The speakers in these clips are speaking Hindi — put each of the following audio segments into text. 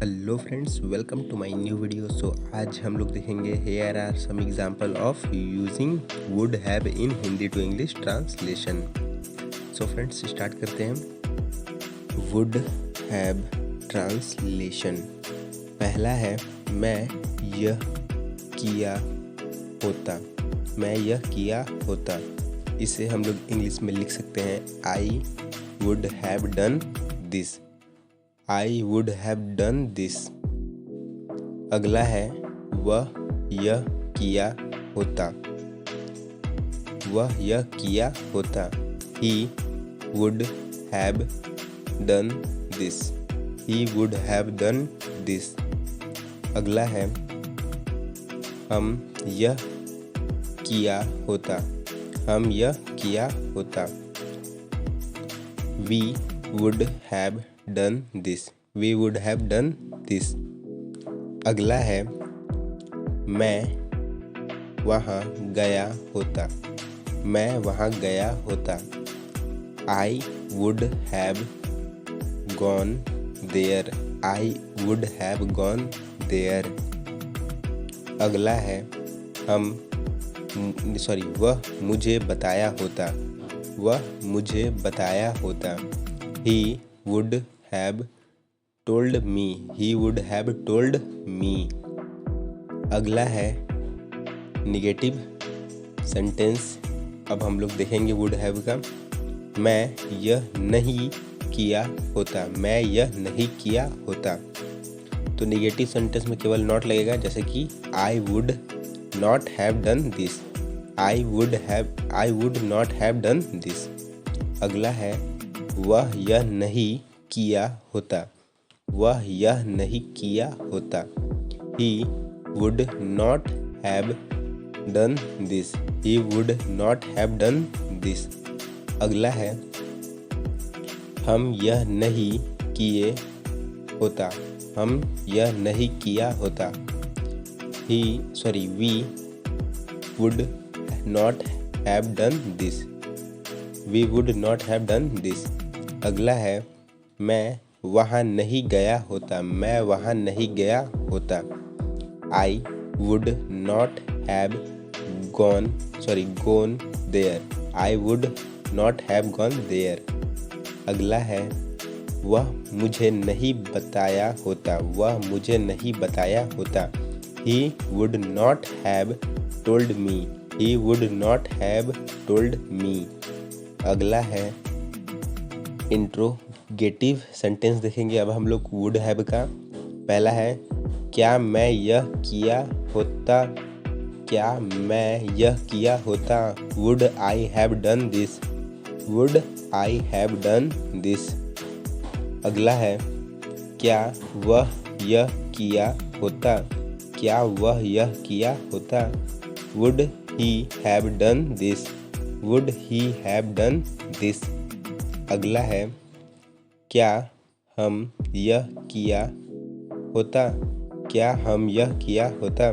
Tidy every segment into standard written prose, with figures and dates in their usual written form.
Hello friends, welcome to my new video. आज हम लोग देखेंगे here are some example of using would have in Hindi to English translation. Friends start करते हैं। Would have translation. पहला है मैं यह किया होता। मैं यह किया होता, इसे हम लोग इंग्लिश में लिख सकते हैं I would have done this. I would have done this. अगला है वह यह किया होता। वह यह किया होता। He would have done this. He would have done this. अगला है हम यह किया होता। हम यह किया होता। We would have done this. We would have done this. अगला है मैं वहाँ गया होता। मैं वहाँ गया होता। I would have gone there. I would have gone there. अगला है वह मुझे बताया होता। वह मुझे बताया होता। He would have told me. He would have told me. अगला है निगेटिव सेंटेंस। अब हम लोग देखेंगे वुड हैव का। मैं यह नहीं किया होता। मैं यह नहीं किया होता। तो निगेटिव सेंटेंस में केवल नॉट लगेगा, जैसे कि I would not have done this. I would not have done this. अगला है वह यह नहीं किया होता। वह यह नहीं किया होता। He would not have done this. He would not have done this. अगला है हम यह नहीं किए होता। हम यह नहीं किया होता। We would not have done this. We would not have done this. अगला है मैं वहाँ नहीं गया होता। मैं वहाँ नहीं गया होता। I would not have gone there. I would not have gone there. अगला है वह मुझे नहीं बताया होता। वह मुझे नहीं बताया होता। He would not have told me. He would not have told me. अगला है इंट्रोगेटिव सेंटेंस देखेंगे अब हम लोग वुड हैव का। पहला है क्या मैं यह किया होता। क्या मैं यह किया होता। Would I have done this. Would I have done this. अगला है क्या वह यह किया होता। क्या वह यह किया होता। Would he have done this. Would he have done this. अगला है क्या हम यह किया होता। क्या हम यह किया होता।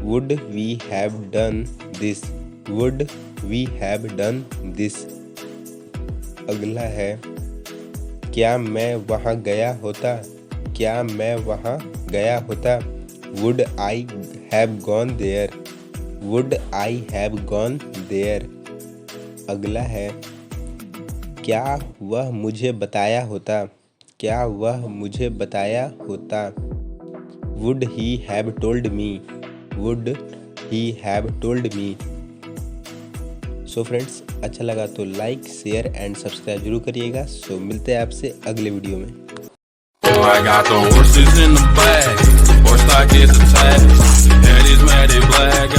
Would we have done this. Would we have done this. अगला है क्या मैं वहाँ गया होता। क्या मैं वहाँ गया होता। Would I have gone there. Would I have gone there. अगला है क्या वह मुझे बताया होता। क्या वह मुझे बताया होता। Would he have told me. Would he have told me. Friends, अच्छा लगा तो लाइक शेयर एंड सब्सक्राइब जरूर करिएगा। मिलते हैं आपसे अगले वीडियो में। I got the horses in the back, horse stock is attached, head is matted black.